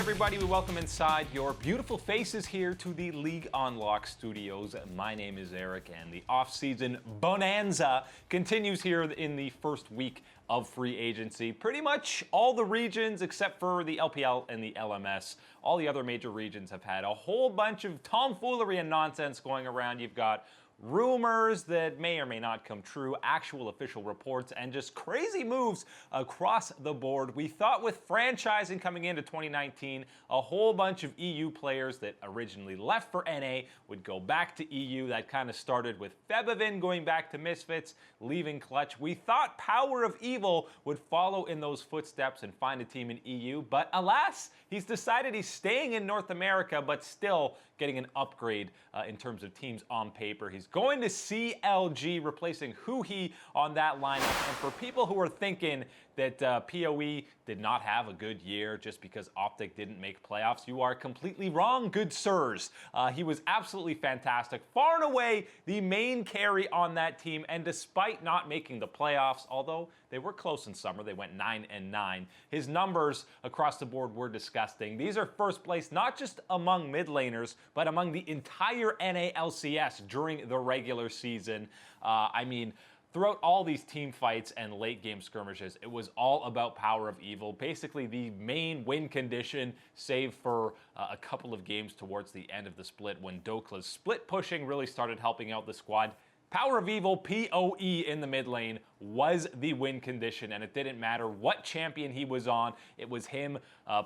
everybody. We welcome inside your beautiful faces here to the League on Lock studios. My name is Eric, and the off-season bonanza continues here in the first week of free agency. Pretty much all the regions except for the LPL and the LMS. All the other major regions have had a whole bunch of tomfoolery and nonsense going around. You've got rumors that may or may not come true, actual official reports, and just crazy moves across the board. We thought with franchising coming into 2019, a whole bunch of EU players that originally left for NA would go back to EU. That kind of started with FlyQuest going back to Misfits, leaving Clutch. We thought PowerOfEvil would follow in those footsteps and find a team in EU, but alas, he's decided he's staying in North America, but still getting an upgrade in terms of teams on paper. He's going to CLG, replacing Huhi on that lineup. And for people who are thinking that PoE did not have a good year just because Optic didn't make playoffs, you are completely wrong, good sirs. He was absolutely fantastic. Far and away the main carry on that team, and despite not making the playoffs, although they were close in summer, they went 9-9, his numbers across the board were disgusting. These are first place not just among mid laners, but among the entire NA LCS during the regular season. I mean, throughout all these team fights and late game skirmishes, it was all about PowerOfEvil. Basically the main win condition, save for a couple of games towards the end of the split when Dokla's split pushing really started helping out the squad. PowerOfEvil, PoE in the mid lane, was the win condition, and it didn't matter what champion he was on. It was him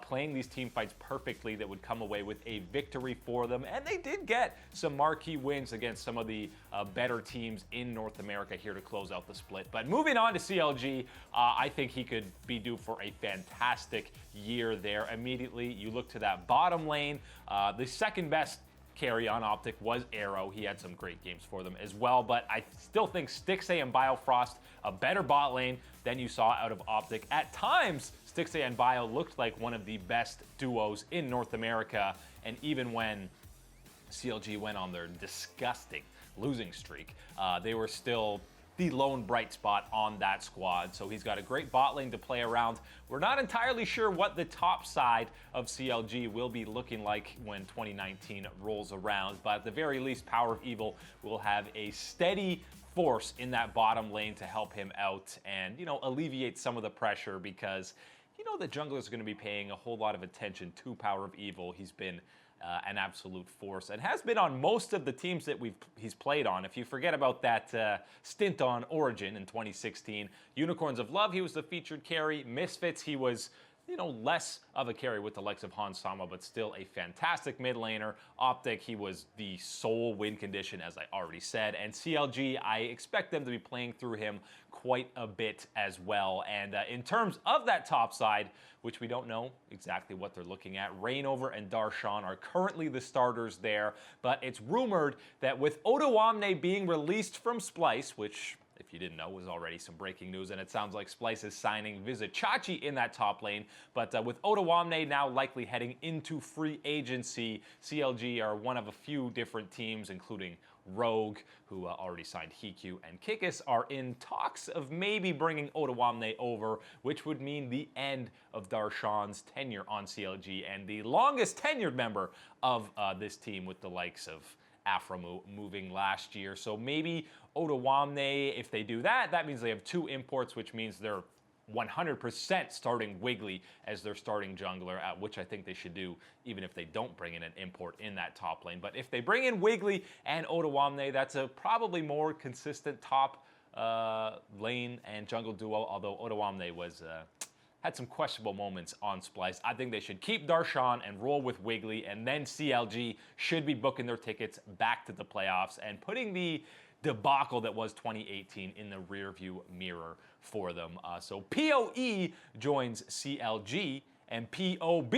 playing these team fights perfectly that would come away with a victory for them, and they did get some marquee wins against some of the better teams in North America here to close out the split. But moving on to CLG, I think he could be due for a fantastic year there. Immediately, you look to that bottom lane, the second best carry on Optic was Arrow. He had some great games for them as well, but I still think Stixxay and Biofrost, a better bot lane than you saw out of Optic. At times, Stixxay and Bio looked like one of the best duos in North America, and even when CLG went on their disgusting losing streak, they were still the lone bright spot on that squad. So he's got a great bot lane to play around. We're not entirely sure what the top side of CLG will be looking like when 2019 rolls around, but at the very least, PowerOfEvil will have a steady force in that bottom lane to help him out and, you know, alleviate some of the pressure, because you know the junglers are going to be paying a whole lot of attention to PowerOfEvil. He's been an absolute force and has been on most of the teams that he's played on. If you forget about that stint on Origin in 2016, Unicorns of Love, he was the featured carry. Misfits, he was, you know, less of a carry with the likes of Hans Sama, but still a fantastic mid laner. Optic, he was the sole win condition, as I already said. And CLG, I expect them to be playing through him quite a bit as well. And in terms of that top side, which we don't know exactly what they're looking at, Reignover and Darshan are currently the starters there, but it's rumored that with Odoamne being released from Splice, which, if you didn't know, was already some breaking news, and it sounds like Splice is signing Vizichachi in that top lane. But with Odoamne now likely heading into free agency, CLG are one of a few different teams, including Rogue, who already signed Hikyu, and Kikis are in talks of maybe bringing Odoamne over, which would mean the end of Darshan's tenure on CLG and the longest tenured member of this team, with the likes of Aframu moving last year. So maybe Odoamne, if they do that, that means they have two imports, which means they're 100% starting Wiggly as their starting jungler, which I think they should do even if they don't bring in an import in that top lane. But if they bring in Wiggly and Odoamne, that's a probably more consistent top lane and jungle duo, although Odoamne was had some questionable moments on Splice. I think they should keep Darshan and roll with Wiggly, and then CLG should be booking their tickets back to the playoffs and putting the debacle that was 2018 in the rearview mirror for them. So PoE joins CLG, and POB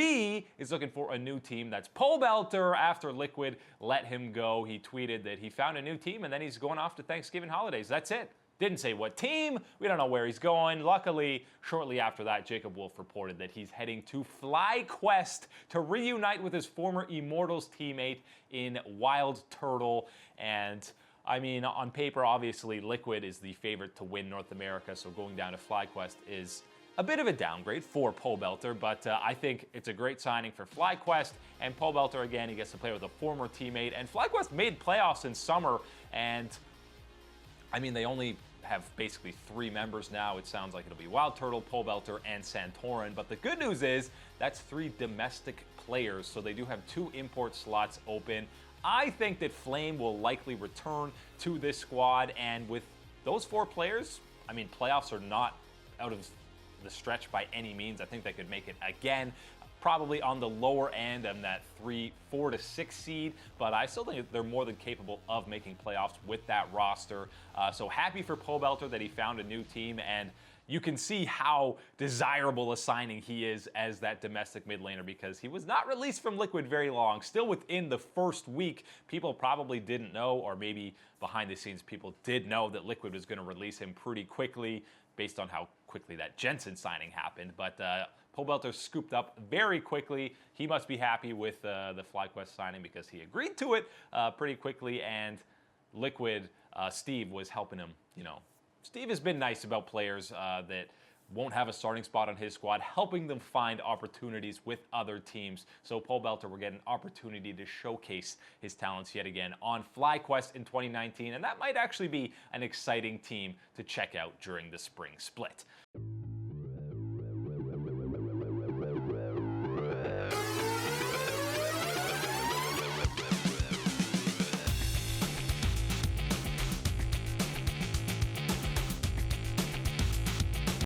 is looking for a new team. That's Pobelter after Liquid let him go. He tweeted that he found a new team, and then he's going off to Thanksgiving holidays. That's it. Didn't say what team. We don't know where he's going. Luckily, shortly after that, Jacob Wolf reported that he's heading to FlyQuest to reunite with his former Immortals teammate in WildTurtle. And I mean, on paper, obviously, Liquid is the favorite to win North America, so going down to FlyQuest is a bit of a downgrade for Pobelter, but I think it's a great signing for FlyQuest. And Pobelter, again, he gets to play with a former teammate. And FlyQuest made playoffs in summer, and I mean, they only have basically 3 members now. It sounds like it'll be WildTurtle, Pobelter, and Santorin. But the good news is that's 3 domestic players, so they do have 2 import slots open. I think that Flame will likely return to this squad, and with those 4 players, I mean, playoffs are not out of the stretch by any means. I think they could make it again, probably on the lower end and that 4 to 6 seed, but I still think they're more than capable of making playoffs with that roster. So happy for Pobelter that he found a new team, and you can see how desirable a signing he is as that domestic mid laner, because he was not released from Liquid very long. Still within the first week, people probably didn't know, or maybe behind the scenes people did know, that Liquid was going to release him pretty quickly based on how quickly that Jensen signing happened. But Pobelter scooped up very quickly. He must be happy with the FlyQuest signing because he agreed to it pretty quickly, and Liquid, Steve was helping him. You know, Steve has been nice about players that won't have a starting spot on his squad, helping them find opportunities with other teams. So Pobelter will get an opportunity to showcase his talents yet again on FlyQuest in 2019, and that might actually be an exciting team to check out during the spring split.